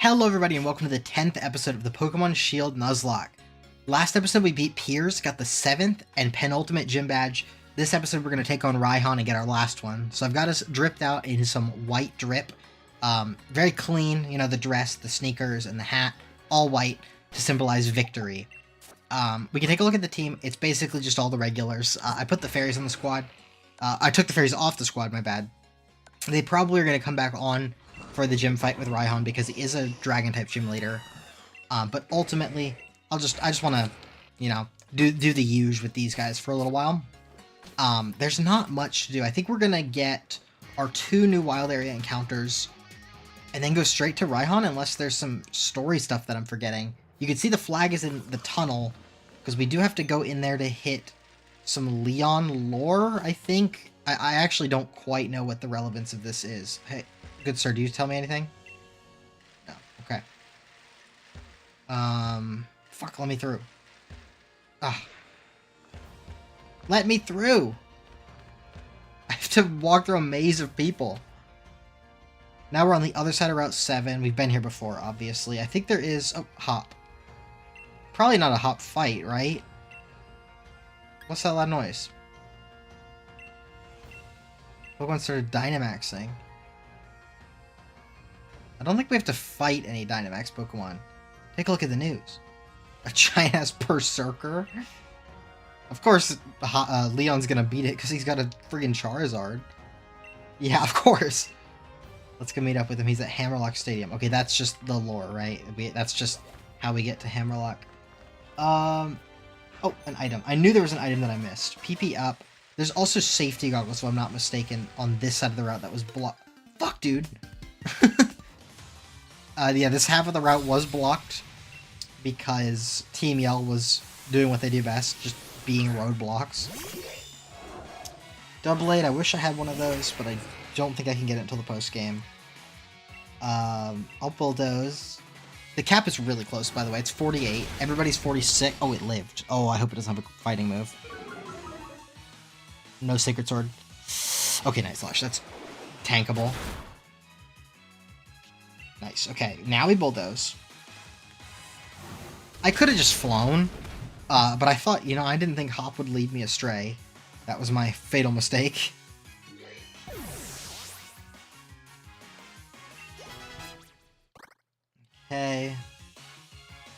Hello everybody and welcome to the 10th episode of the Pokémon Shield Nuzlocke. Last episode we beat Piers, got the 7th and penultimate gym badge. This episode we're going to take on Raihan and get our last one. So I've got us dripped out in some white drip. Very clean, you know, the dress, the sneakers, and the hat. All white to symbolize victory. We can take a look at the team. It's basically just all the regulars. I put the fairies on the squad. I took the fairies off the squad, my bad. They probably are going to come back on for the gym fight with Raihan because he is a dragon type gym leader. But ultimately, I just want to, you know, do the usual with these guys for a little while. There's not much to do. I think we're going to get our 2 new wild area encounters and then go straight to Raihan unless there's some story stuff that I'm forgetting. You can see the flag is in the tunnel because we do have to go in there to hit some Leon lore, I think. I actually don't quite know what the relevance of this is. Hey, good sir, do you tell me anything? No, okay. Fuck, let me through. Ah. Let me through! I have to walk through a maze of people. Now we're on the other side of Route 7. We've been here before, obviously. I think there is... Oh, hop. Probably not a hop fight, right? What's that loud noise? Pokemon started Dynamaxing. I don't think we have to fight any Dynamax Pokemon. Take a look at the news. A giant-ass Berserker? Of course, Leon's gonna beat it because he's got a friggin' Charizard. Yeah, of course. Let's go meet up with him. He's at Hammerlock Stadium. Okay, that's just the lore, right? That's just how we get to Hammerlock. Oh, an item. I knew there was an item that I missed. PP up. There's also safety goggles, if I'm not mistaken, on this side of the route that was blocked. Fuck, dude. Yeah, this half of the route was blocked because Team Yell was doing what they do best, just being roadblocks. Double-Aid, I wish I had one of those, but I don't think I can get it until the post-game. I'll bulldoze. The cap is really close, by the way. It's 48. Everybody's 46. Oh, it lived. Oh, I hope it doesn't have a fighting move. No Sacred Sword. Okay, Night Slash. That's tankable. Nice. Okay, now we bulldoze. I could have just flown, but I thought, you know, I didn't think Hop would lead me astray. That was my fatal mistake. Okay.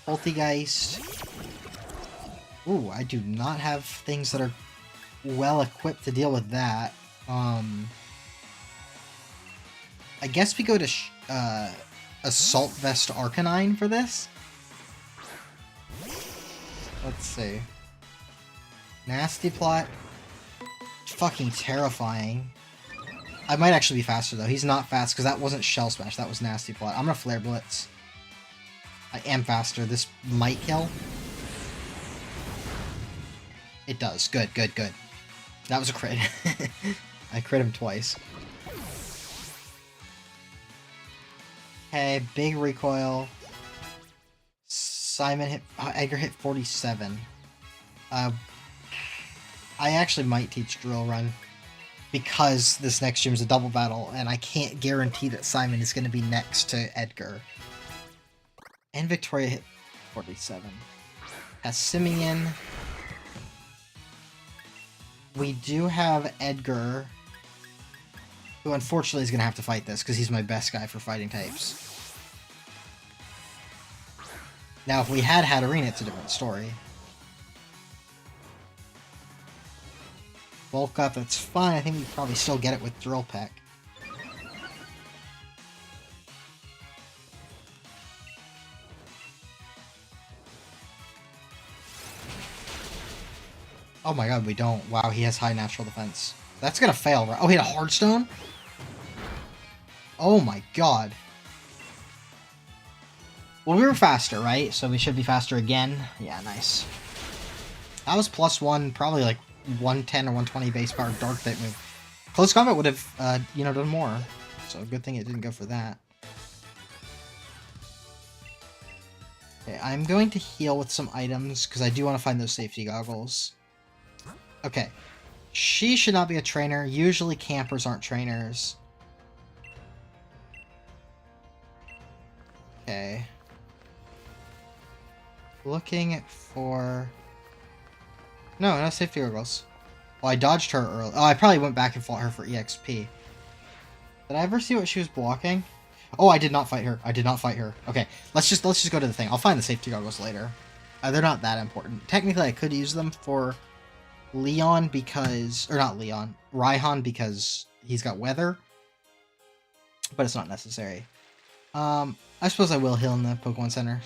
Poltegeist. Ooh, I do not have things that are well equipped to deal with that. I guess we go to Assault Vest Arcanine for this. Let's see. Nasty Plot. Fucking terrifying. I might actually be faster though. He's not fast because that wasn't Shell Smash. That was Nasty Plot. I'm gonna Flare Blitz. I am faster. This might kill. It does. Good, good, good. That was a crit. I crit him twice. Okay, big recoil. Simon hit... Edgar hit 47. I actually might teach Drill Run because this next gym is a double battle, and I can't guarantee that Simon is going to be next to Edgar. And Victoria hit 47. Has Simeon. We do have Edgar, who unfortunately is going to have to fight this because he's my best guy for fighting types. Now, if we had Hatterene, it's a different story. Bulk up, that's fine. I think we probably still get it with Drill Peck. Oh my god, we don't. Wow, he has high natural defense. That's gonna fail, right? Oh, he had a Hardstone? Oh my god. Well, we were faster, right? So we should be faster again. Yeah, nice. That was +1, probably like 110 or 120 base power Dark type move. Close Combat would have, you know, done more. So good thing it didn't go for that. Okay, I'm going to heal with some items because I do want to find those safety goggles. Okay, she should not be a trainer. Usually campers aren't trainers. Okay. Looking for... No safety goggles. Well, I dodged her early. Oh, I probably went back and fought her for EXP. Did I ever see what she was blocking? Oh, I did not fight her. I did not fight her. Okay, let's just go to the thing. I'll find the safety goggles later. They're not that important. Technically, I could use them for Leon because... Or not Leon. Raihan because he's got weather. But it's not necessary. I suppose I will heal in the Pokemon Center.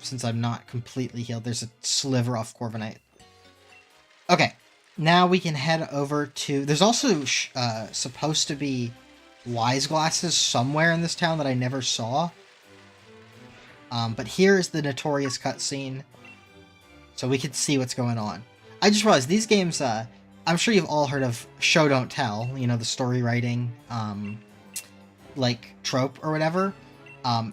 Since I'm not completely healed. There's a sliver off Corviknight. Okay. Now we can head over to... There's also supposed to be Wise Glasses somewhere in this town that I never saw. But here is the notorious cutscene. So we can see what's going on. I just realized these games, I'm sure you've all heard of show don't tell, you know, the story writing, like, trope or whatever.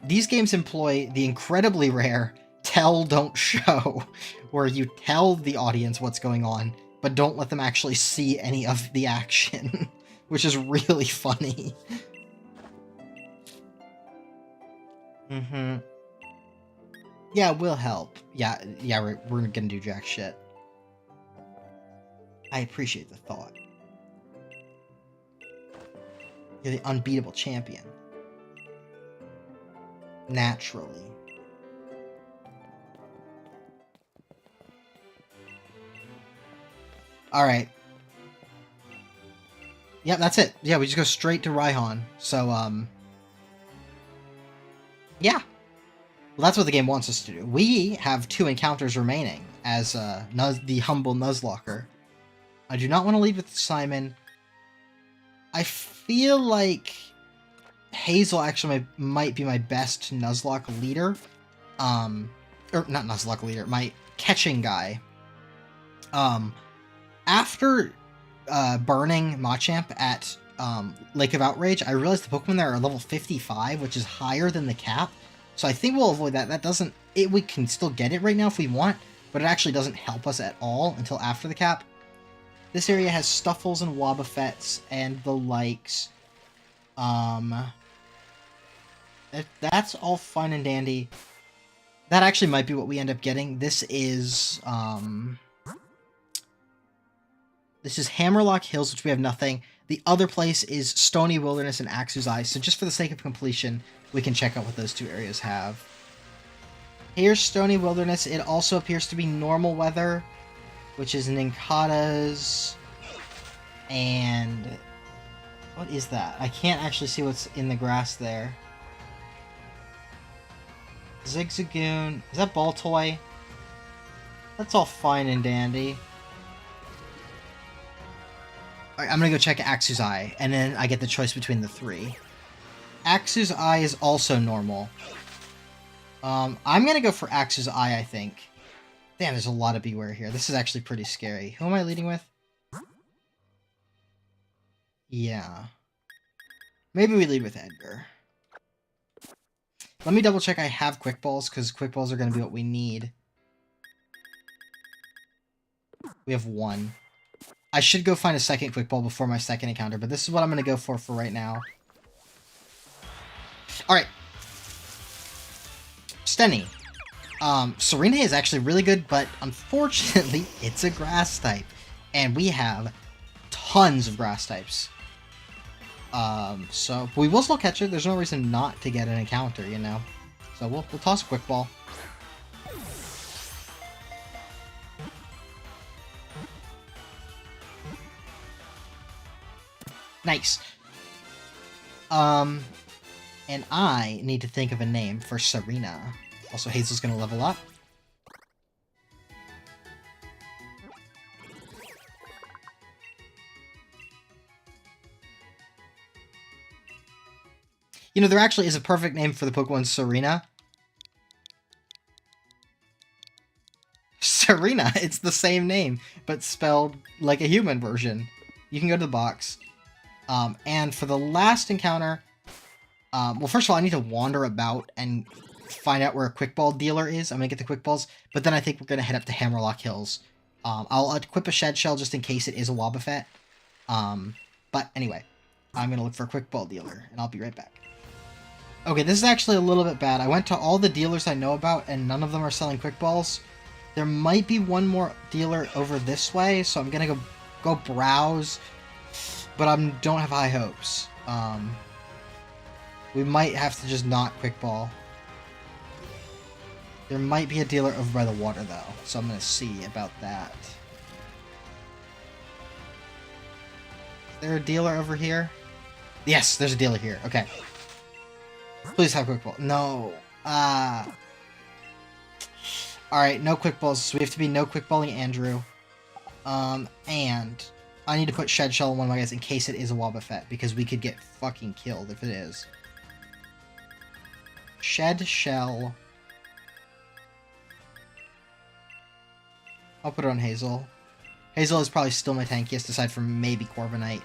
These games employ the incredibly rare tell don't show, where you tell the audience what's going on, but don't let them actually see any of the action, which is really funny. Yeah, we'll help. Yeah, we're gonna do jack shit. I appreciate the thought. You're the unbeatable champion. Naturally. Alright. Yeah, that's it. Yeah, we just go straight to Raihan. So, yeah. Well, that's what the game wants us to do. We have 2 encounters remaining as the humble Nuzlocker. I do not want to lead with Simon. I feel like Hazel actually might be my best Nuzlocke leader. Or not Nuzlocke leader, my catching guy. After burning Machamp at Lake of Outrage, I realized the Pokemon there are level 55, which is higher than the cap. So I think we'll avoid that. That doesn't... we can still get it right now if we want, but it actually doesn't help us at all until after the cap. This area has Stuffles and Wobbuffets and the likes. That's all fine and dandy. That actually might be what we end up getting. This is Hammerlock Hills, which we have nothing. The other place is Stony Wilderness and Axu's Eye. So just for the sake of completion, we can check out what those 2 areas have. Here's Stony Wilderness. It also appears to be normal weather, which is Ninkata's. And what is that? I can't actually see what's in the grass there. Zigzagoon. Is that Baltoy? That's all fine and dandy. Alright, I'm gonna go check Axu's Eye, and then I get the choice between the 3. Axu's Eye is also normal. I'm gonna go for Axu's Eye, I think. Damn, there's a lot of Beware here. This is actually pretty scary. Who am I leading with? Yeah. Maybe we lead with Edgar. Let me double check I have Quick Balls, because Quick Balls are going to be what we need. We have 1. I should go find a second Quick Ball before my second encounter, but this is what I'm going to go for right now. Alright. Stenny. Serena is actually really good, but unfortunately, it's a Grass type. And we have tons of Grass types. So we will still catch her. There's no reason not to get an encounter, you know. So we'll toss a Quick Ball. Nice. And I need to think of a name for Serena. Also, Hazel's gonna level up. You know, there actually is a perfect name for the Pokemon Serena. Serena, it's the same name, but spelled like a human version. You can go to the box. And for the last encounter, well, first of all, I need to wander about and find out where a Quick Ball dealer is. I'm going to get the Quick Balls, but then I think we're going to head up to Hammerlock Hills. I'll equip a Shed Shell just in case it is a Wobbuffet. But anyway, I'm going to look for a Quick Ball dealer, and I'll be right back. Okay, this is actually a little bit bad. I went to all the dealers I know about, and none of them are selling quick balls. There might be one more dealer over this way, so I'm gonna go browse, but I don't have high hopes. We might have to just not quick ball. There might be a dealer over by the water, though, so I'm gonna see about that. Is there a dealer over here? Yes, there's a dealer here. Okay. Please have quick ball. No. Alright, no quick balls. So we have to be no quick balling Andrew. And I need to put Shed Shell on one of my guys in case it is a Wobbuffet, because we could get fucking killed if it is. Shed Shell. I'll put it on Hazel. Hazel is probably still my tankiest, aside from maybe Corviknight.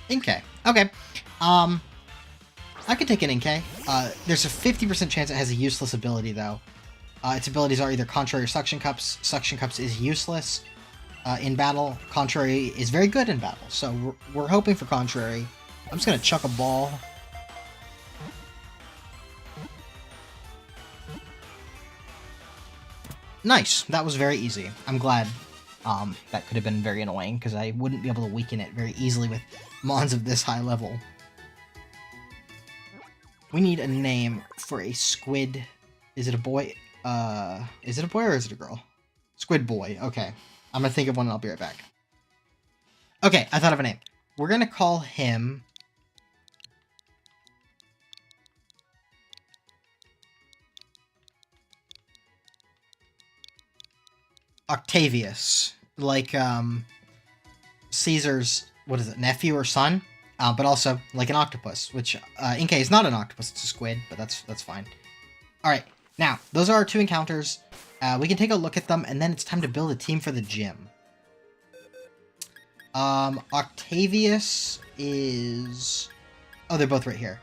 Inkay. Okay. I could take an Inkay. There's a 50% chance it has a useless ability, though. Its abilities are either Contrary or Suction Cups. Suction Cups is useless in battle. Contrary is very good in battle, so we're hoping for Contrary. I'm just gonna chuck a ball. Nice! That was very easy. I'm glad. That could have been very annoying, because I wouldn't be able to weaken it very easily with Mons of this high level. We need a name for a squid. Is it a boy? Is it a boy or is it a girl? Squid boy. Okay. I'm gonna think of one and I'll be right back. Okay, I thought of a name. We're gonna call him... Octavius. Like, Caesar's, what is it, nephew or son? But also, like an octopus, which, Inkay is not an octopus, it's a squid, but that's fine. Alright, now, those are our two encounters. We can take a look at them, and then it's time to build a team for the gym. Octavius is... Oh, they're both right here.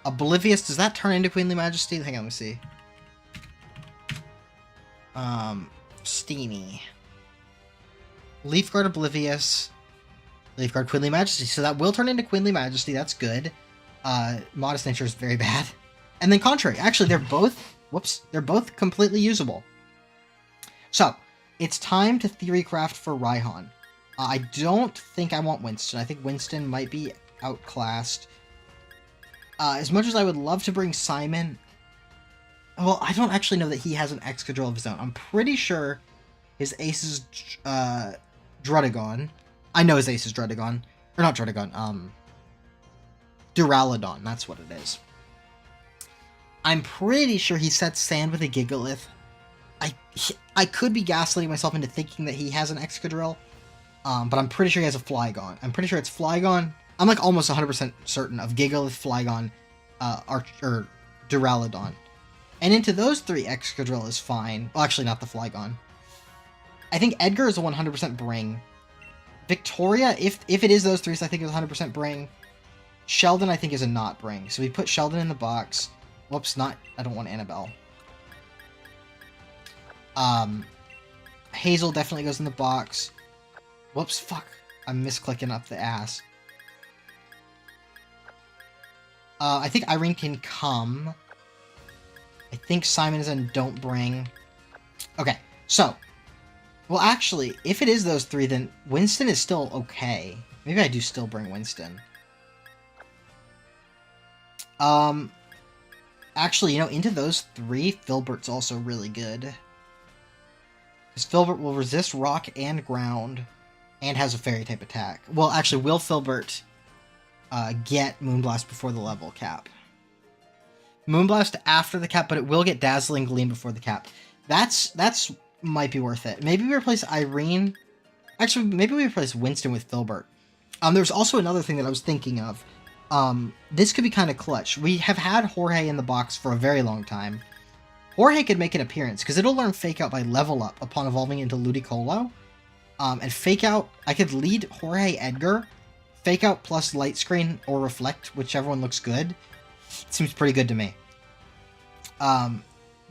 Oblivious, does that turn into Queenly Majesty? Hang on, let me see. Steamy. Leafguard Oblivious. Leafguard Queenly Majesty. So that will turn into Queenly Majesty. That's good. Modest Nature is very bad. And then Contrary. Actually, they're both... Whoops. They're both completely usable. So, it's time to Theory Craft for Raihan. I don't think I want Winston. I think Winston might be outclassed. As much as I would love to bring Simon... Well, I don't actually know that he has an Excadrill of his own. I'm pretty sure his ace is Druddigon. I know his ace is Druddigon. Or not Druddigon, Duraludon, that's what it is. I'm pretty sure he sets Sand with a Gigalith. I could be gaslighting myself into thinking that he has an Excadrill, but I'm pretty sure he has a Flygon. I'm pretty sure it's Flygon. I'm like almost 100% certain of Gigalith, Flygon, or Duraludon. And into those three, Excadrill is fine. Well, actually, not the Flygon. I think Edgar is a 100% bring. Victoria, if it is those three, so I think it's 100% bring. Sheldon, I think, is a not bring. So we put Sheldon in the box. Whoops, not... I don't want Annabelle. Hazel definitely goes in the box. Whoops, fuck. I'm misclicking up the ass. I think Irene can come. I think Simon is in don't bring. Okay, so... Well, actually, if it is those three, then Winston is still okay. Maybe I do still bring Winston. Actually, you know, into those three, Filbert's also really good. Because Filbert will resist rock and ground, and has a fairy-type attack. Well, actually, will Filbert get Moonblast before the level cap? Moonblast after the cap, but it will get Dazzling Gleam before the cap. That's might be worth it. Maybe we replace Irene. Actually, maybe we replace Winston with Filbert. There's also another thing that I was thinking of. This could be kind of clutch. We have had Jorge in the box for a very long time. Jorge could make an appearance, because it'll learn Fake Out by level up upon evolving into Ludicolo. And Fake Out, I could lead Jorge Edgar, Fake Out plus Light Screen or Reflect, whichever one looks good. Seems pretty good to me.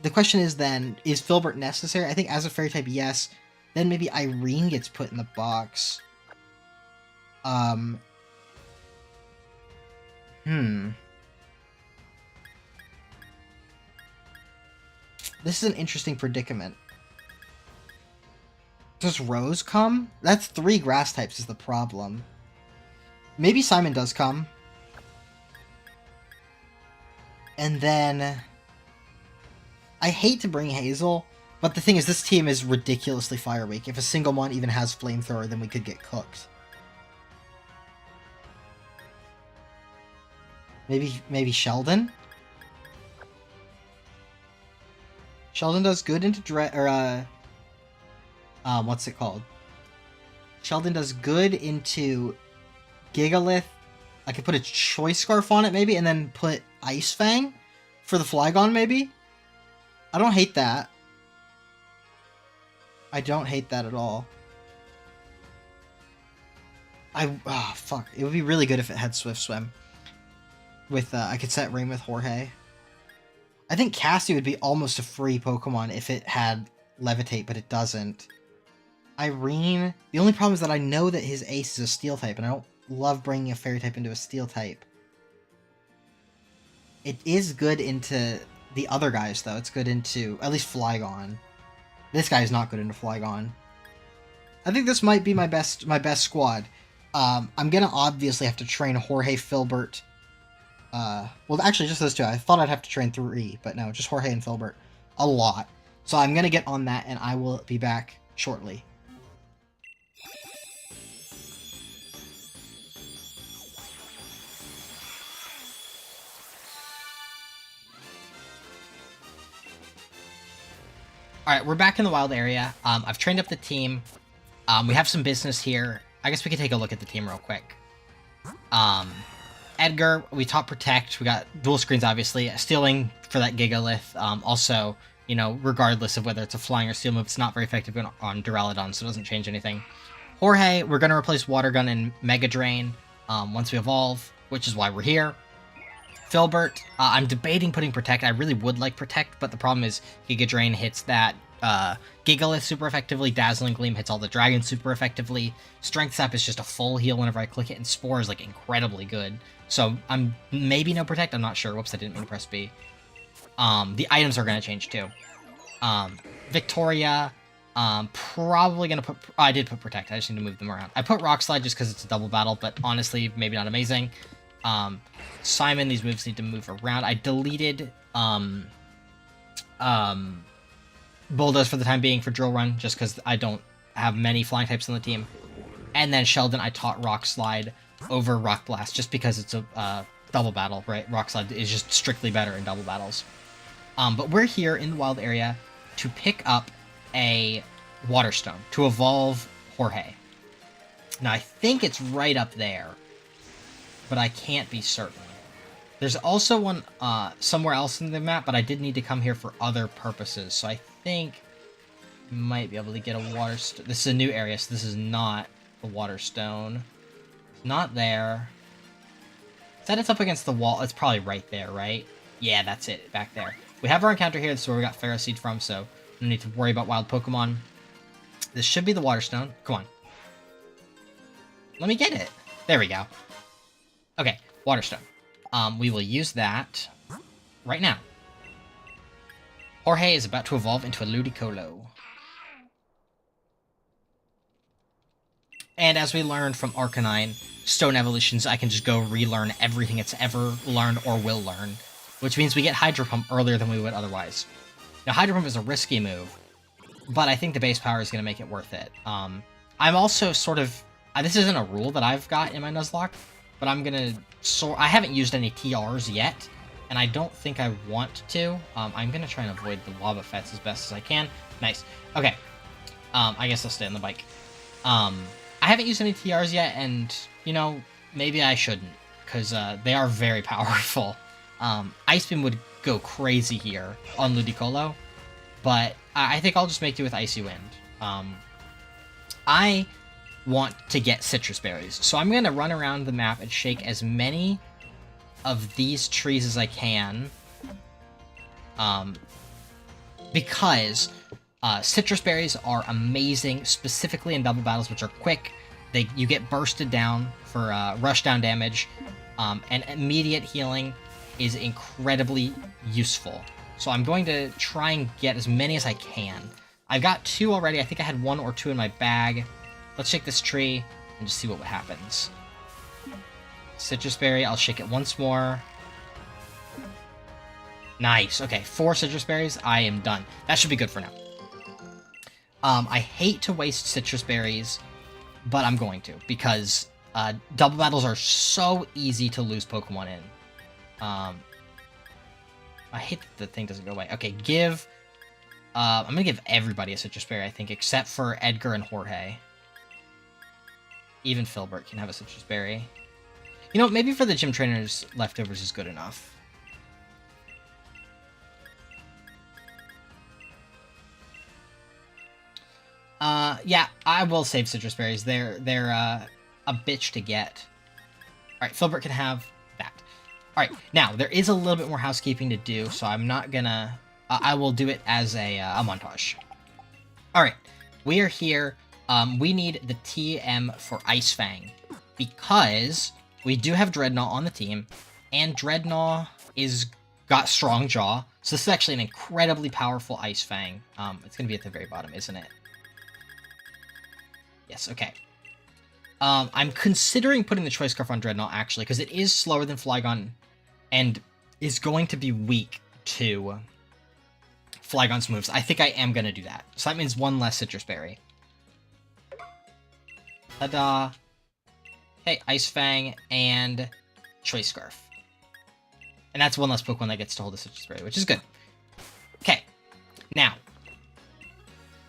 The question is then, is Filbert necessary? I think as a fairy type, yes. Then maybe Irene gets put in the box. Um, This is an interesting predicament. Does Rose come? That's 3 grass types is the problem. Maybe Simon does come. And then... I hate to bring Hazel, but the thing is, this team is ridiculously fire weak. If a single mon even has Flamethrower, then we could get cooked. Maybe Sheldon? Sheldon does good into what's it called? Sheldon does good into Gigalith. I could put a Choice Scarf on it, maybe, and then put Ice Fang for the Flygon, maybe? I don't hate that. I don't hate that at all. Oh, fuck. It would be really good if it had Swift Swim. With, I could set Rain with Jorge. I think Cassie would be almost a free Pokemon if it had Levitate, but it doesn't. Irene, the only problem is that I know that his ace is a Steel type, and I don't love bringing a Fairy type into a Steel type. It is good into the other guys, though. It's good into, at least Flygon. This guy is not good into Flygon. I think this might be my best squad. I'm gonna obviously have to train Jorge, Filbert. Well, actually, just those 2. I thought I'd have to train 3, but no, just Jorge and Filbert. A lot. So I'm gonna get on that, and I will be back shortly. Alright, we're back in the wild area. I've trained up the team. We have some business here. I guess we could take a look at the team real quick. Edgar, we taught Protect. We got dual screens, obviously. Stealing for that Gigalith. Also, you know, regardless of whether it's a flying or steel move, it's not very effective on Duraludon, so it doesn't change anything. Jorge, we're going to replace Water Gun and Mega Drain once we evolve, which is why we're here. Filbert, I'm debating putting Protect. I really would like Protect, but the problem is Giga Drain hits that Gigalith super effectively, Dazzling Gleam hits all the dragons super effectively, Strength Sap is just a full heal whenever I click it, and Spore is like incredibly good. So I'm maybe no Protect, I'm not sure. Whoops, I didn't mean to press B. The items are going to change too. Victoria, probably going to put... I did put Protect, I just need to move them around. I put Rock Slide just because it's a double battle, but honestly, maybe not amazing. Simon, these moves need to move around. I deleted Bulldoze for the time being for Drill Run, just because I don't have many flying types on the team. And then Sheldon, I taught Rock Slide over Rock Blast, just because it's a double battle, right? Rock Slide is just strictly better in double battles. But we're here in the wild area to pick up a Water Stone, to evolve Jorge. Now, I think it's right up there, but I can't be certain. There's also one somewhere else in the map, but I did need to come here for other purposes, so I think we might be able to get a Water Stone. This is a new area, so this is not a Water Stone. It's not there. Said it's up against the wall. It's probably right there, right? Yeah, that's it, back there. We have our encounter here. This is where we got Pharaoh Seed from, so no need to worry about wild Pokemon. This should be the Water Stone. Come on. Let me get it. There we go. Okay, Water Stone. We will use that right now. Jorge is about to evolve into a Ludicolo. And as we learned from Arcanine, Stone Evolutions, I can just go relearn everything it's ever learned or will learn, which means we get Hydro Pump earlier than we would otherwise. Now, Hydro Pump is a risky move, but I think the base power is going to make it worth it. I'm also sort of... this isn't a rule that I've got in my Nuzlocke, but I'm going to... I haven't used any TRs yet, and I don't think I want to. I'm going to try and avoid the Wobbuffets as best as I can. Nice. Okay. I guess I'll stay on the bike. I haven't used any TRs yet, and, you know, maybe I shouldn't, because they are very powerful. Ice Beam would go crazy here on Ludicolo, but I think I'll just make do with Icy Wind. I want to get Citrus Berries, so I'm going to run around the map and shake as many of these trees as I can, because Citrus Berries are amazing, specifically in double battles, which are quick. you get bursted down for rush down damage, and immediate healing is incredibly useful. So I'm going to try and get as many as I can. I've got 2 already. I think I had 1 or 2 in my bag. Let's shake this tree and just see what happens. Citrus berry, I'll shake it once more. Nice. Okay, 4 citrus berries. I am done. That should be good for now. I hate to waste citrus berries, but I'm going to, because double battles are so easy to lose Pokemon in. I hate that the thing doesn't go away. Okay, I'm gonna give everybody a citrus berry, I think, except for Edgar and Jorge. Even Filbert can have a citrus berry. You know, maybe for the gym trainers, leftovers is good enough. Yeah, I will save citrus berries. They're a bitch to get. All right, Filbert can have that. All right, now there is a little bit more housekeeping to do, so I'm not gonna. I will do it as a montage. All right, we are here. We need the TM for Ice Fang because we do have Dreadnought on the team, and Dreadnought got Strong Jaw, so this is actually an incredibly powerful Ice Fang. It's gonna be at the very bottom, isn't it? Yes, okay. I'm considering putting the Choice Scarf on Dreadnought, actually, because it is slower than Flygon and is going to be weak to Flygon's moves. I think I am going to do that. So that means 1 less Citrus Berry. Ta-da! Okay, Ice Fang and Choice Scarf. And that's 1 less Pokemon that gets to hold the Citrus Berry, which is good. Okay, now,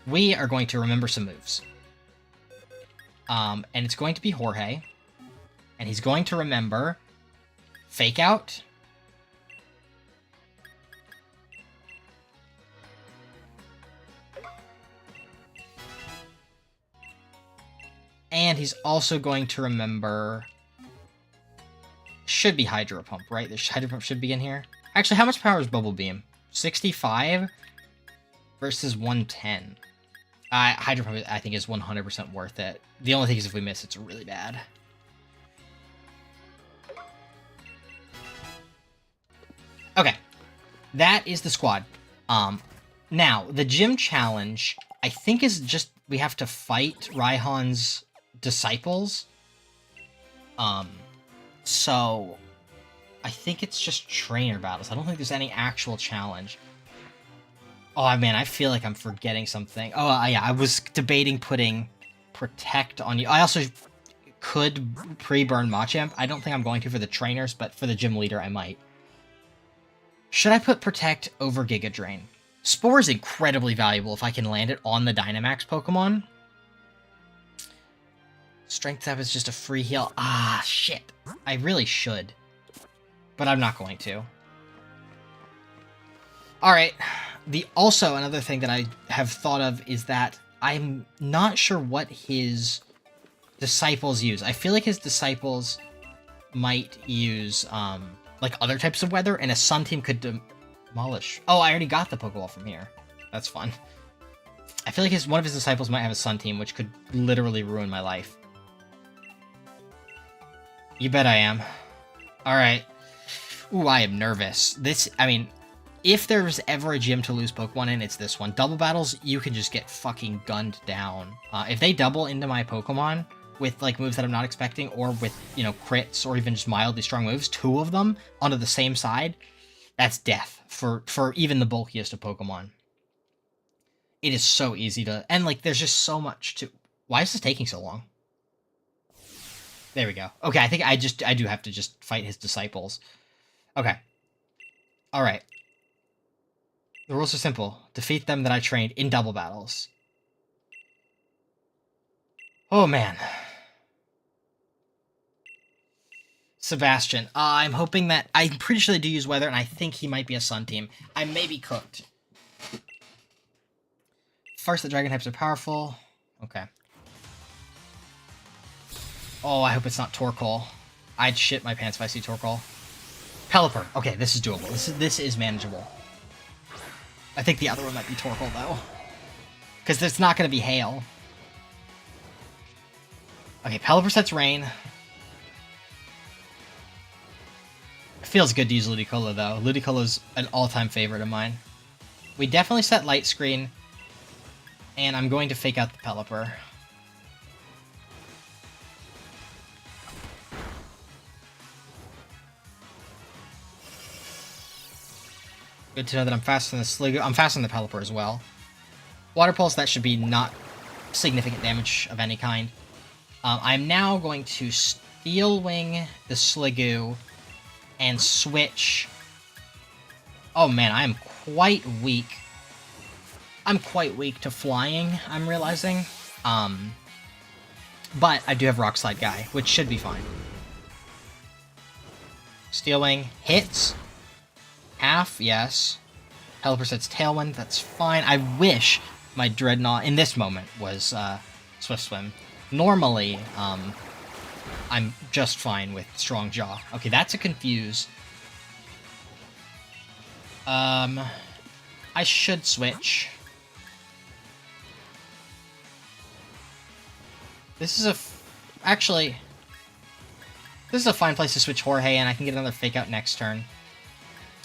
we are going to remember some moves. And it's going to be Jorge. And he's going to remember Fake Out. And he's also going to remember... Should be Hydro Pump, right? The Hydro Pump should be in here. Actually, how much power is Bubble Beam? 65 versus 110. Hydro Pump, I think, is 100% worth it. The only thing is if we miss, it's really bad. Okay. That is the squad. Now, the gym challenge, I think, is just we have to fight Raihan's disciples. So I think it's just trainer battles. I don't think there's any actual challenge. Oh, man, I feel like I'm forgetting something. Oh, yeah, I was debating putting Protect on you. I also could pre-burn Machamp. I don't think I'm going to for the trainers, but for the gym leader, I might. Should I put Protect over Giga Drain? Spore is incredibly valuable if I can land it on the Dynamax Pokemon. Strength Tap is just a free heal. Ah, shit. I really should. But I'm not going to. Alright. Also, another thing that I have thought of is that I'm not sure what his disciples use. I feel like his disciples might use, like, other types of weather, and a Sun team could demolish... Oh, I already got the Pokeball from here. That's fun. I feel like one of his disciples might have a Sun team, which could literally ruin my life. You bet I am. Alright. Ooh, I am nervous. If there's ever a gym to lose Pokemon in, it's this one. Double battles, you can just get fucking gunned down. If they double into my Pokemon with, like, moves that I'm not expecting, or with, you know, crits, or even just mildly strong moves, 2 of them onto the same side, that's death for even the bulkiest of Pokemon. It is so easy to... And, like, there's just so much to... Why is this taking so long? There we go. Okay, I think I do have to just fight his disciples. Okay. Alright. The rules are simple. Defeat them that I trained in double battles. Oh, man. Sebastian. I'm hoping that... I'm pretty sure they do use weather, and I think he might be a Sun team. I may be cooked. First, the Dragon types are powerful. Okay. Oh, I hope it's not Torkoal. I'd shit my pants if I see Torkoal. Pelipper. Okay, this is doable. This is manageable. I think the other one might be Torkoal, though. Because it's not going to be Hail. Okay, Pelipper sets Rain. Feels good to use Ludicolo, though. Ludicolo's an all-time favorite of mine. We definitely set Light Screen, and I'm going to fake out the Pelipper. Good to know that I'm faster than the Sliggoo. I'm faster than the Pelipper as well. Water Pulse, that should be not significant damage of any kind. I'm now going to Steel Wing the Sliggoo and switch. Oh man, I am quite weak. I'm quite weak to flying, I'm realizing. But I do have Rock Slide Guy, which should be fine. Steel Wing hits. Half, yes. Pelipper sets Tailwind, that's fine. I wish my Dreadnought in this moment was Swift Swim. Normally, I'm just fine with Strong Jaw. Okay, that's a confuse. I should switch. This is actually, this is a fine place to switch Jorge, and I can get another Fake Out next turn.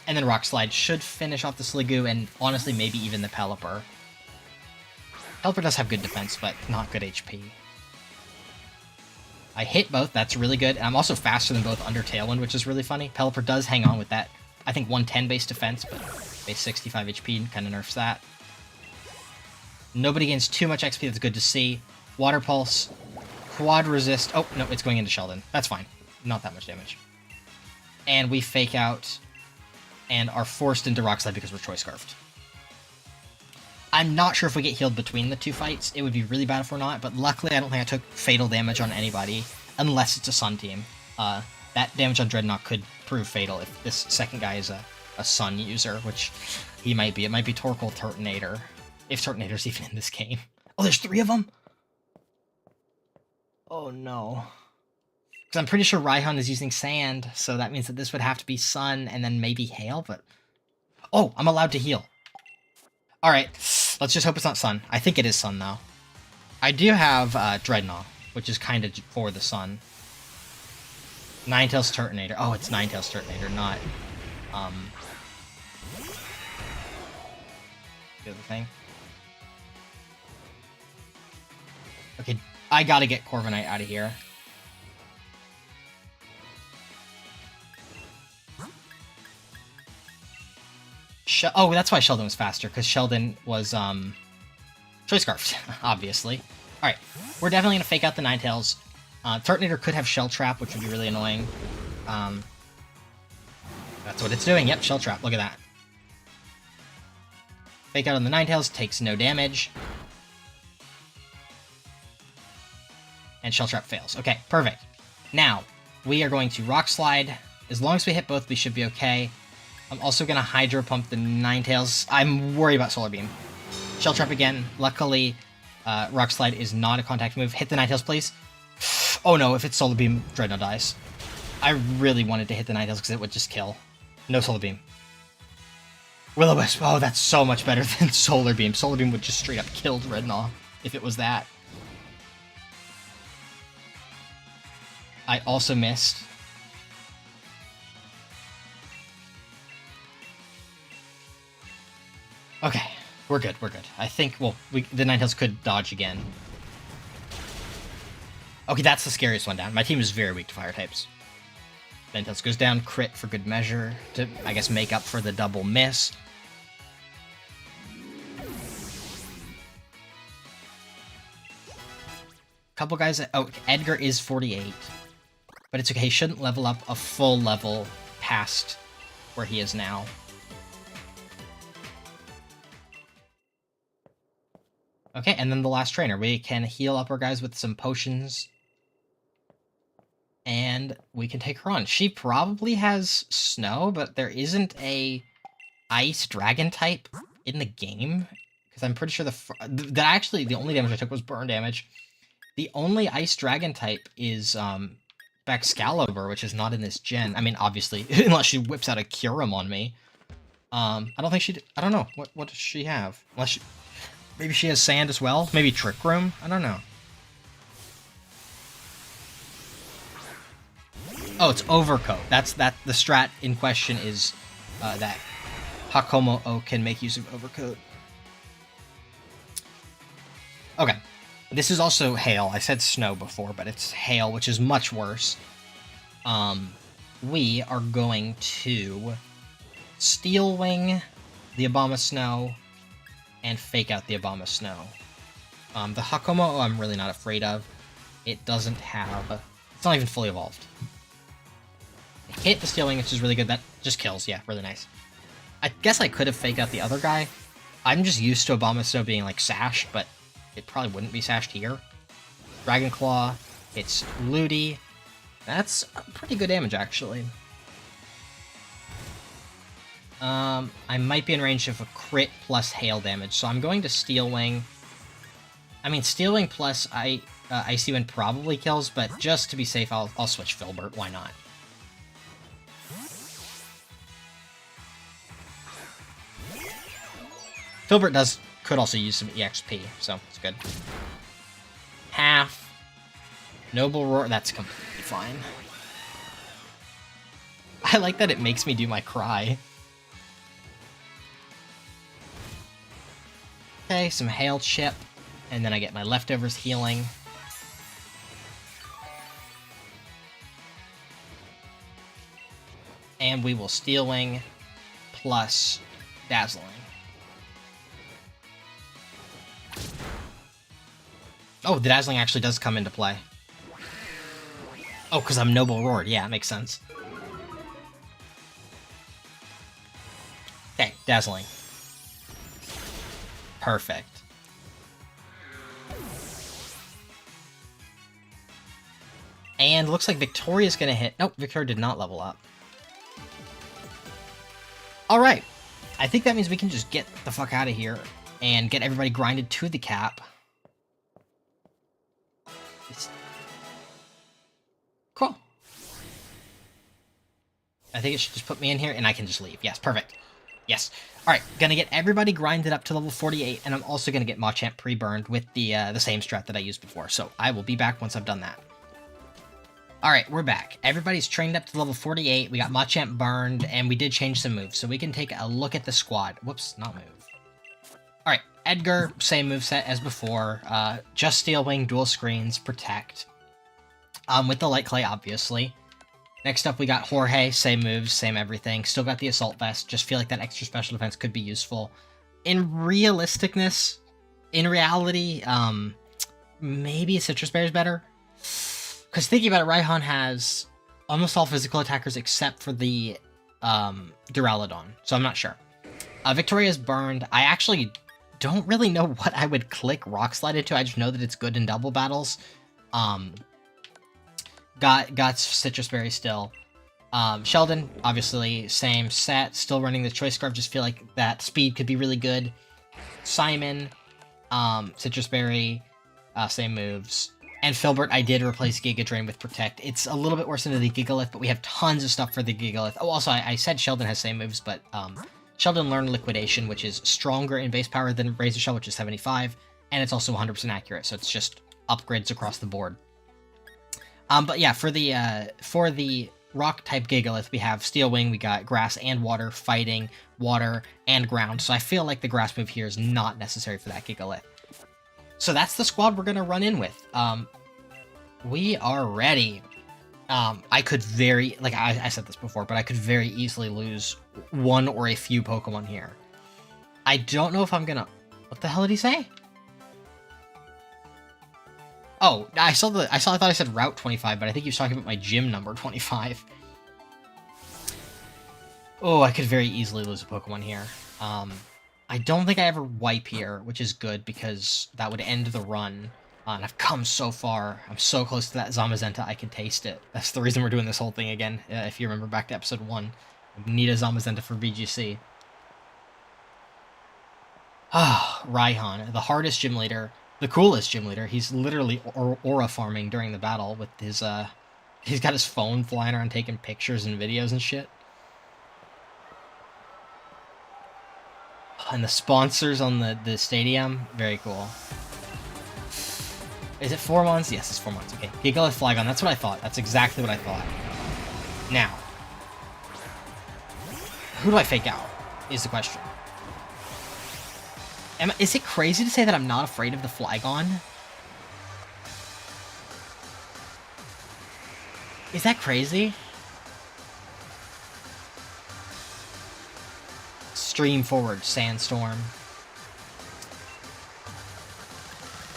And then Rock Slide should finish off the Sliggoo, and honestly, maybe even the Pelipper. Pelipper does have good defense, but not good HP. I hit both, that's really good, and I'm also faster than both under Tailwind, which is really funny. Pelipper does hang on with that, I think 110 base defense, but base 65 HP kind of nerfs that. Nobody gains too much XP, that's good to see. Water Pulse, Quad Resist, oh no, it's going into Sheldon, that's fine, not that much damage. And we Fake Out, and are forced into Rock Slide because we're Choice Scarfed. I'm not sure if we get healed between the two fights. It would be really bad if we're not, but luckily I don't think I took fatal damage on anybody, unless it's a Sun team. That damage on Dreadnought could prove fatal if this second guy is a Sun user, which he might be. It might be Torkoal Turtonator, if Turtonator's even in this game. Oh, there's 3 of them? Oh no. Because I'm pretty sure Raihan is using Sand, so that means that this would have to be Sun and then maybe Hail, but... Oh, I'm allowed to heal. Alright, let's just hope it's not Sun. I think it is Sun, though. I do have Dreadnought, which is kind of for the Sun. Ninetales Turtonator. Oh, it's Ninetales Turtonator, not... the other thing. Okay, I gotta get Corviknight out of here. Oh, that's why Sheldon was faster, because Sheldon was, Choice Scarfed, obviously. Alright, we're definitely going to Fake Out the Ninetales. Turtonator could have Shell Trap, which would be really annoying. That's what it's doing. Yep, Shell Trap. Look at that. Fake Out on the Ninetales, takes no damage. And Shell Trap fails. Okay, perfect. Now, we are going to Rock Slide. As long as we hit both, we should be okay. I'm also going to Hydro Pump the Ninetales. I'm worried about Solar Beam. Shell Trap again. Luckily, Rock Slide is not a contact move. Hit the Ninetales, please. Oh no, if it's Solar Beam, Dreadnought dies. I really wanted to hit the Ninetales because it would just kill. No Solar Beam. Will-O-Wisp. Oh, that's so much better than Solar Beam. Solar Beam would just straight up kill Dreadnought if it was that. I also missed. Okay, we're good, we're good. I think, well, the Ninetales could dodge again. Okay, that's the scariest one down. My team is very weak to fire types. Ninetales goes down, crit for good measure, to, I guess, make up for the double miss. Couple guys, oh, Edgar is 48. But it's okay, he shouldn't level up a full level past where he is now. Okay, and then the last trainer. We can heal up our guys with some potions. And we can take her on. She probably has snow, but there isn't a ice dragon type in the game. Because I'm pretty sure actually the only damage I took was burn damage. The only ice dragon type is Excalibur, which is not in this gen. I mean, obviously, unless she whips out a Kyurem on me. I don't think she... I don't know. What does she have? Unless she... Maybe she has Sand as well? Maybe Trick Room? I don't know. Oh, it's overcoat. That's the strat in question is that Hakomo-o can make use of overcoat. Okay. This is also hail. I said snow before, but it's hail, which is much worse. We are going to Steel Wing the Abomasnow and fake out the Abomasnow. The Hakomo I'm really not afraid of. It doesn't have... It's not even fully evolved. I hit the Steel Wing, which is really good. That just kills. Yeah, really nice. I guess I could have faked out the other guy. I'm just used to Abomasnow being, like, sashed, but it probably wouldn't be sashed here. Dragon Claw. It's Ludi. That's pretty good damage, actually. I might be in range of a crit plus hail damage, so I'm going to Steel Wing. I mean, Steel Wing plus Icy Wind probably kills, but just to be safe, I'll switch Filbert. Why not? Filbert could also use some EXP, so it's good. Half. Noble Roar, that's completely fine. I like that it makes me do my cry. Okay, some Hail Chip, and then I get my leftovers healing. And we will Steel Wing plus Dazzling. Oh, the Dazzling actually does come into play. Oh, because I'm Noble Roared. Yeah, it makes sense. Okay, Dazzling. Perfect. And looks like Victoria's gonna hit... Nope, Victoria did not level up. Alright. I think that means we can just get the fuck out of here and get everybody grinded to the cap. Cool. I think it should just put me in here and I can just leave. Yes, perfect. Yes. Alright, gonna get everybody grinded up to level 48, and I'm also gonna get Machamp pre-burned with the same strat that I used before, so I will be back once I've done that. Alright, we're back. Everybody's trained up to level 48, we got Machamp burned, and we did change some moves, so we can take a look at the squad. Whoops, not move. Alright, Edgar, same moveset as before, just Steel Wing, dual screens, protect. With the Light Clay, obviously. Next up, we got Jorge, same moves, same everything. Still got the Assault Vest, just feel like that extra special defense could be useful. In realisticness, in reality, maybe Citrus Bear is better. Because thinking about it, Raihan has almost all physical attackers except for the Duraludon, so I'm not sure. Victoria's burned. I actually don't really know what I would click Rock Slide into, I just know that it's good in double battles. Got Citrus Berry still. Sheldon, obviously, same set. Still running the Choice Scarf. Just feel like that speed could be really good. Simon, Citrus Berry, same moves. And Filbert, I did replace Giga Drain with Protect. It's a little bit worse than the Gigalith, but we have tons of stuff for the Gigalith. Oh, also, I said Sheldon has same moves, but Sheldon learned Liquidation, which is stronger in base power than Razor Shell, which is 75, and it's also 100% accurate, so it's just upgrades across the board. But yeah, for the rock-type Gigalith, we have Steel Wing, we got Grass and Water, Fighting, Water, and Ground. So I feel like the Grass move here is not necessary for that Gigalith. So that's the squad we're going to run in with. We are ready. I could like I said this before, but I could very easily lose one or a few Pokemon here. I don't know if I'm going to... What the hell did he say? Oh, I thought I said Route 25, but I think he was talking about my gym number 25. Oh, I could very easily lose a Pokemon here. I don't think I ever wipe here, which is good because that would end the run. And I've come so far. I'm so close to that Zamazenta, I can taste it. That's the reason we're doing this whole thing again, if you remember back to episode 1. We need a Zamazenta for VGC. Ah, Raihan, the hardest gym leader. The coolest gym leader. He's literally aura farming during the battle with his, he's got his phone flying around taking pictures and videos and shit. And the sponsors on the stadium, very cool. Is it 4 months? Yes, it's 4 months. Okay, Gigalith Flygon, that's what I thought. That's exactly what I thought. Now, who do I fake out, is the question. Is it crazy to say that I'm not afraid of the Flygon? Is that crazy? Stream forward, Sandstorm.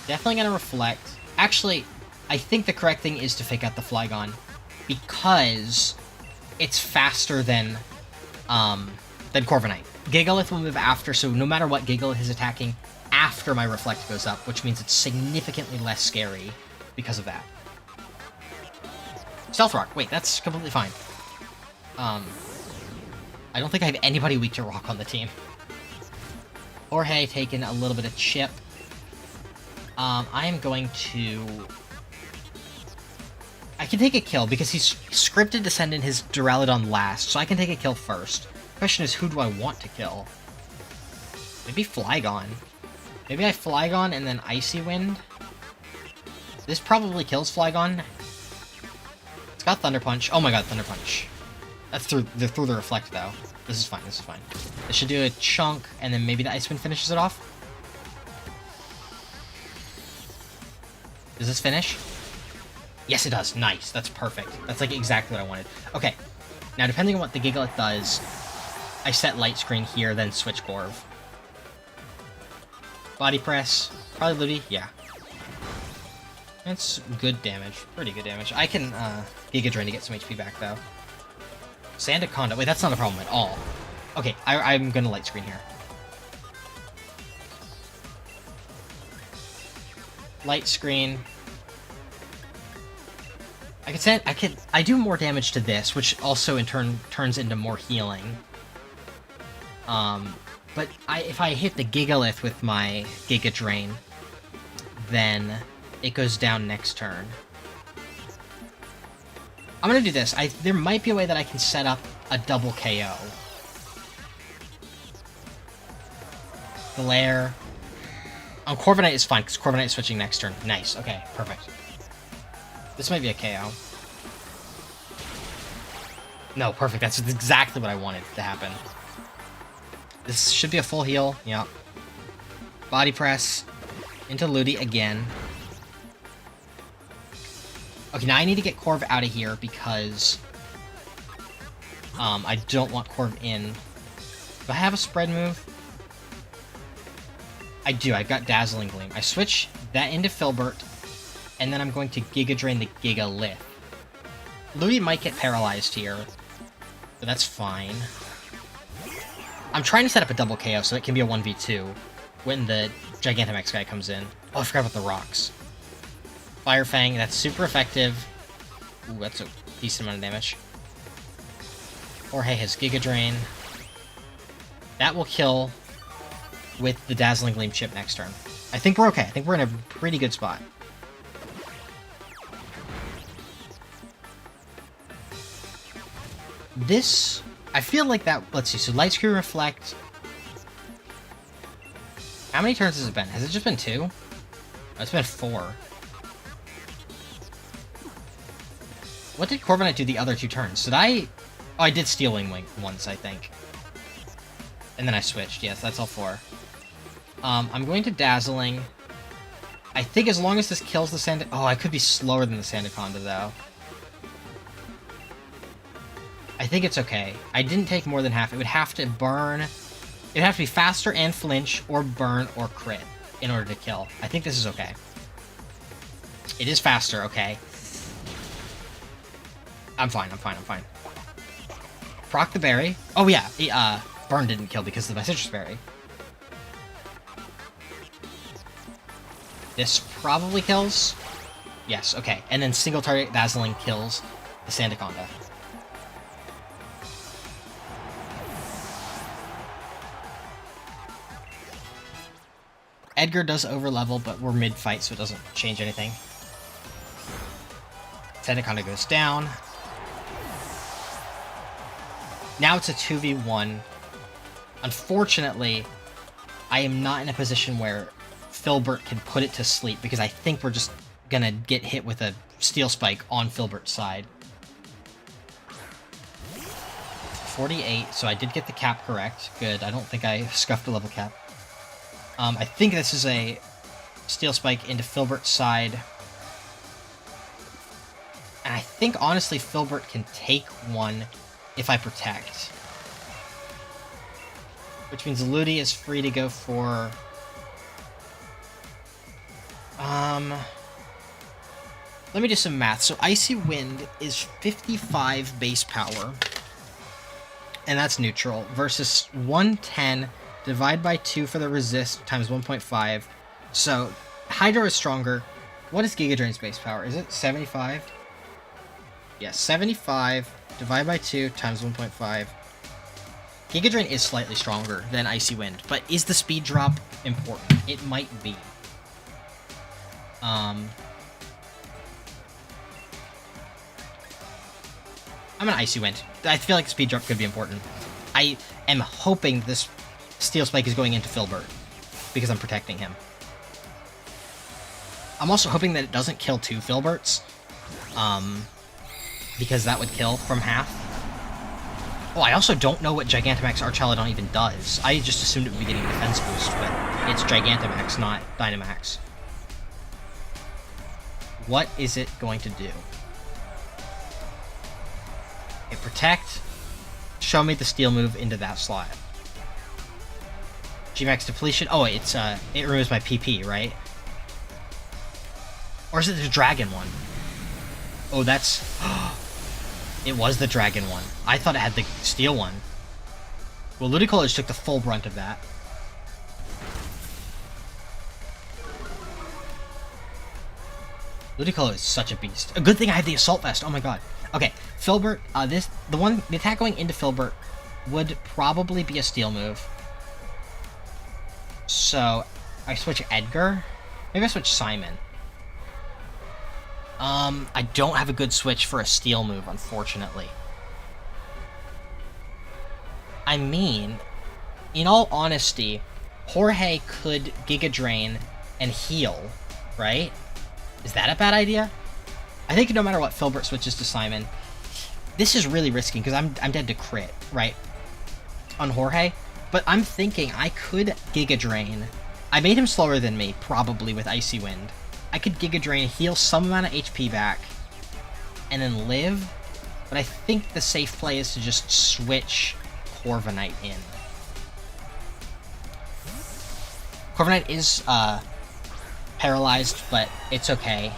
Definitely gonna reflect. Actually, I think the correct thing is to fake out the Flygon, because it's faster than Corviknight. Gigalith will move after, so no matter what, Gigalith is attacking after my Reflect goes up, which means it's significantly less scary because of that. Stealth Rock. Wait, that's completely fine. I don't think I have anybody weak to Rock on the team. Jorge taking a little bit of chip. I am going to... I can take a kill because he's scripted to send in his Duraludon last, so I can take a kill first. Question is, who do I want to kill? Maybe Flygon. Maybe I Flygon and then Icy Wind. This probably kills Flygon. It's got Thunder Punch. Oh my god, Thunder Punch. That's through the Reflect, though. This is fine, this is fine. This should do a chunk, and then maybe the Ice Wind finishes it off. Does this finish? Yes, it does. Nice. That's perfect. That's like exactly what I wanted. Okay. Now, depending on what the Gigalith does, I set Light Screen here, then switch Corv. Body Press. Probably Ludi. Yeah. That's good damage. Pretty good damage. I can Giga Drain to get some HP back, though. Sandaconda. Wait, that's not a problem at all. Okay, I'm gonna Light Screen here. Light Screen. I do more damage to this, which also in turn turns into more healing. But if I hit the Gigalith with my Giga Drain, then it goes down next turn. I'm gonna do this. There might be a way that I can set up a double KO. Glare. Oh, Corviknight is fine, because Corviknight is switching next turn. Nice, okay, perfect. This might be a KO. No, perfect. That's exactly what I wanted to happen. This should be a full heal. Yep. Body Press. Into Ludi again. Okay, now I need to get Corv out of here because I don't want Corv in. Do I have a spread move? I do. I've got Dazzling Gleam. I switch that into Filbert, and then I'm going to Giga Drain the Gigalith. Ludi might get paralyzed here, but that's fine. I'm trying to set up a double KO so it can be a 1v2 when the Gigantamax guy comes in. Oh, I forgot about the rocks. Fire Fang, that's super effective. Ooh, that's a decent amount of damage. Jorge has Giga Drain. That will kill with the Dazzling Gleam chip next turn. I think we're okay. I think we're in a pretty good spot. This, I feel like that, let's see, so Light Screen Reflect. How many turns has it been? Has it just been 2? Oh, it's been 4. What did Corviknight do the other 2 turns? Did I... Oh, I did Steel Wing once, I think. And then I switched. Yes, that's all 4. I'm going to Dazzling. I think as long as this kills the Sand... Oh, I could be slower than the Sandaconda, though. I think it's okay. I didn't take more than half. It would have to burn... It would have to be faster and flinch, or burn, or crit, in order to kill. I think this is okay. It is faster, okay. I'm fine, I'm fine, I'm fine. Proc the berry. Oh yeah, burn didn't kill because of my citrus berry. This probably kills. Yes, okay. And then single target Dazzling kills the Sandaconda. Edgar does overlevel, but we're mid-fight, so it doesn't change anything. Sandaconda goes down. Now it's a 2v1. Unfortunately, I am not in a position where Filbert can put it to sleep, because I think we're just gonna get hit with a Steel Spike on Filbert's side. 48, so I did get the cap correct. Good. I don't think I scuffed a level cap. I think this is a Steel Spike into Filbert's side. And I think, honestly, Filbert can take one if I protect. Which means Ludi is free to go for... Let me do some math. So Icy Wind is 55 base power. And that's neutral. Versus 110 divided by 2 for the resist times 1.5. So Hydro is stronger. What is Giga Drain's base power? Is it 75? Yes, 75 divided by 2 times 1.5. Giga Drain is slightly stronger than Icy Wind, but is the speed drop important? It might be. I'm an Icy Wind. I feel like speed drop could be important. I am hoping this Steel Spike is going into Filbert, because I'm protecting him. I'm also hoping that it doesn't kill 2 Filberts, because that would kill from half. Oh, I also don't know what Gigantamax Archaludon even does. I just assumed it would be getting a defense boost, but it's Gigantamax, not Dynamax. What is it going to do? Okay, protect. Show me the steel move into that slot. Gmax depletion. Oh, it removes my PP, right? Or is it the dragon one? Oh, that's... It was the dragon one. I thought it had the steel one. Well, Ludicolo took the full brunt of that. Ludicolo is such a beast. A good thing I have the Assault Vest. Oh my god. Okay, Filbert, the attack going into Filbert would probably be a steel move. So, I switch Edgar. Maybe I switch Simon. I don't have a good switch for a steel move, unfortunately. I mean, in all honesty, Jorge could Giga Drain and heal, right? Is that a bad idea? I think no matter what, Filbert switches to Simon. This is really risky, because I'm dead to crit, right? On Jorge. But I'm thinking I could Giga Drain. I made him slower than me, probably, with Icy Wind. I could Giga Drain, heal some amount of HP back, and then live. But I think the safe play is to just switch Corviknight in. Corviknight is paralyzed, but it's okay,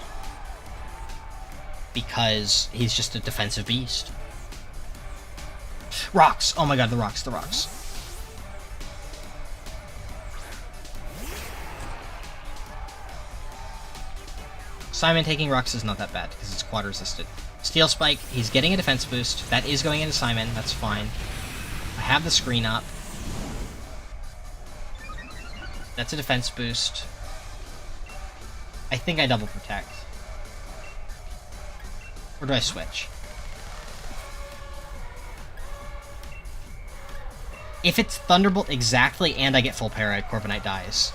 because he's just a defensive beast. Rocks! Oh my god, the rocks, the rocks. Simon taking rocks is not that bad, because it's quad resisted. Steel Spike, he's getting a defense boost. That is going into Simon, that's fine. I have the screen up. That's a defense boost. I think I double protect. Or do I switch? If it's Thunderbolt exactly and I get full para, Corviknight dies.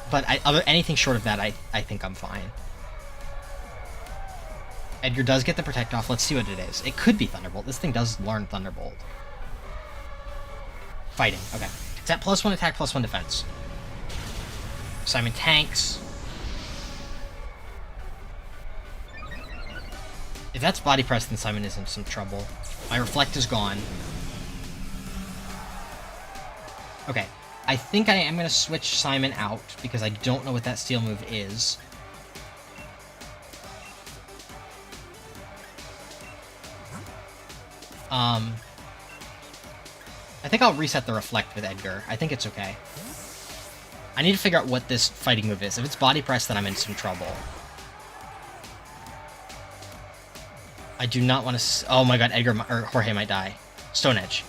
But anything short of that, I think I'm fine. Edgar does get the protect off. Let's see what it is. It could be Thunderbolt. This thing does learn Thunderbolt. Fighting. Okay. It's at +1 attack, +1 defense. Simon tanks. If that's body press, then Simon is in some trouble. My reflect is gone. Okay. I think I am going to switch Simon out, because I don't know what that steel move is. I think I'll reset the reflect with Edgar. I think it's okay. I need to figure out what this fighting move is. If it's body press, then I'm in some trouble. I do not want to... Oh my god, Edgar or Jorge might die. Stone Edge.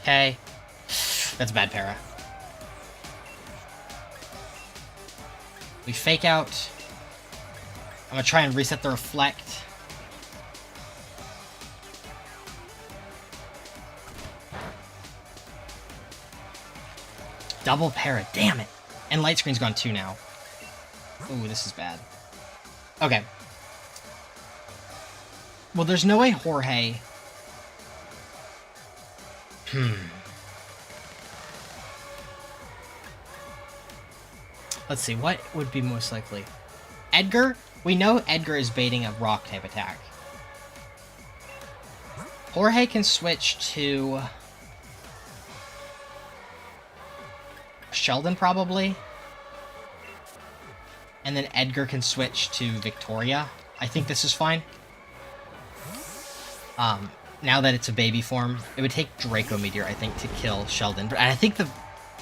Okay. That's bad para. We fake out. I'm gonna try and reset the reflect. Double para, damn it! And light screen's gone too now. Ooh, this is bad. Okay. Well, there's no way Jorge Let's see, what would be most likely? Edgar? We know Edgar is baiting a rock type attack. Jorge can switch to Sheldon, probably. And then Edgar can switch to Victoria. I think this is fine. Now that it's a baby form, it would take Draco Meteor, I think, to kill Sheldon. And I think the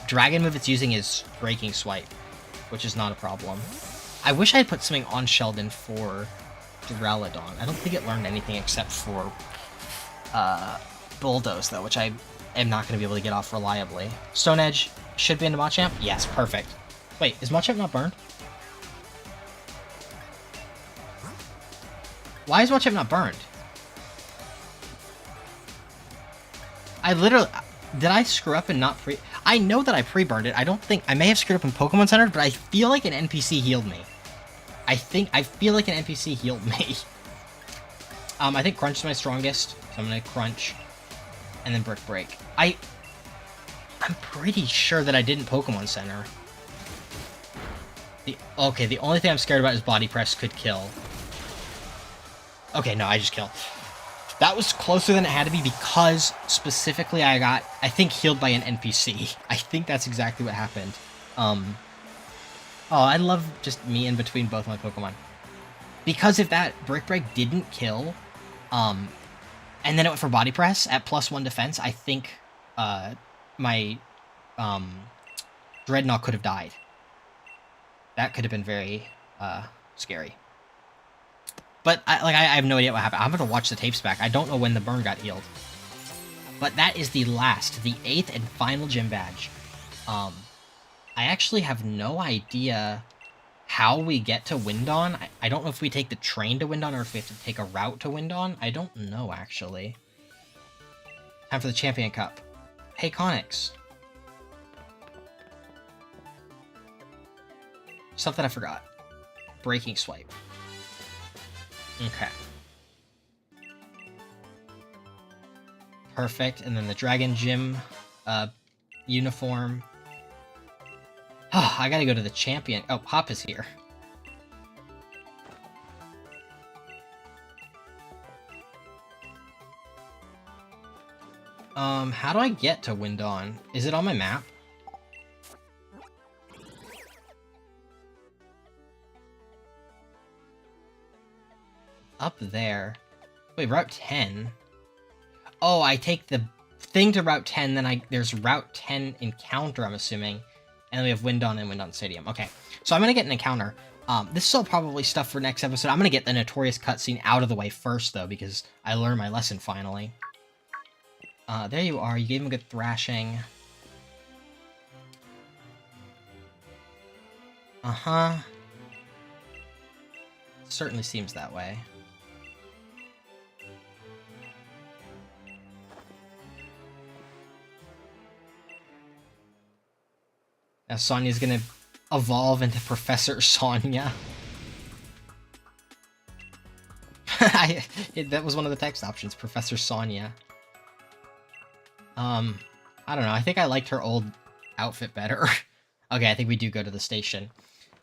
dragon move it's using is Breaking Swipe, which is not a problem. I wish I had put something on Sheldon for Duraludon. I don't think it learned anything except for Bulldoze, though, which I am not going to be able to get off reliably. Stone Edge should be into Machamp? Yes, perfect. Wait, is Machamp not burned? Why is Machamp not burned? I literally... Did I screw up and not pre... I know that I pre-burned it. I don't think... I may have screwed up in Pokemon Center, but I feel like an NPC healed me. I feel like an NPC healed me. I think Crunch is my strongest, so I'm gonna Crunch. And then Brick Break. I'm pretty sure that I didn't Pokemon Center. Okay, the only thing I'm scared about is Body Press could kill. Okay, no, I just killed. That was closer than it had to be because, specifically, I got, I think, healed by an NPC. I think that's exactly what happened. Oh, I love just me in between both my Pokemon. Because if that Brick Break didn't kill, and then it went for Body Press at +1 defense, I think, my, Dreadnought could have died. That could have been very, scary. But, I have no idea what happened. I'm going to watch the tapes back. I don't know when the burn got healed. But that is the 8th and final gym badge. I actually have no idea how we get to Windon. I don't know if we take the train to Windon or if we have to take a route to Windon. I don't know, actually. Time for the Champion Cup. Hey, Connix. Something I forgot. Breaking Swipe. Okay. Perfect. And then the Dragon Gym uniform. Oh, I gotta go to the champion. Oh, Hop is here. How do I get to Windon? Is it on my map? Up there. Wait, Route 10? Oh, I take the thing to Route 10, then there's Route 10 encounter, I'm assuming. And then we have Windon and Windon Stadium. Okay, so I'm gonna get an encounter. This is all probably stuff for next episode. I'm gonna get the Notorious cutscene out of the way first, though, because I learned my lesson finally. There you are. You gave him a good thrashing. Uh-huh. Certainly seems that way. Now Sonya's gonna evolve into Professor Sonya. That was one of the text options, Professor Sonya. I don't know, I think I liked her old outfit better. Okay, I think we do go to the station.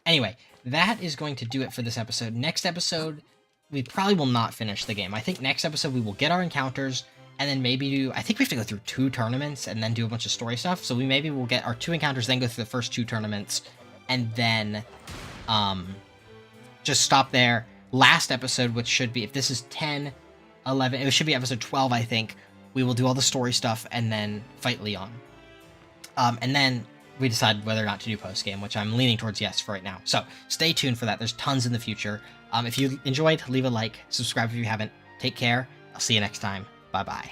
Anyway, that is going to do it for this episode. Next episode, we probably will not finish the game. I think next episode we will get our encounters, and then maybe do... I think we have to go through 2 tournaments and then do a bunch of story stuff. So maybe we'll get our 2 encounters, then go through the first 2 tournaments, and then just stop there. Last episode, which should be... If this is 10, 11... It should be episode 12, I think. We will do all the story stuff and then fight Leon. And then we decide whether or not to do post-game, which I'm leaning towards yes for right now. So stay tuned for that. There's tons in the future. If you enjoyed, leave a like, subscribe if you haven't. Take care. I'll see you next time. Bye-bye.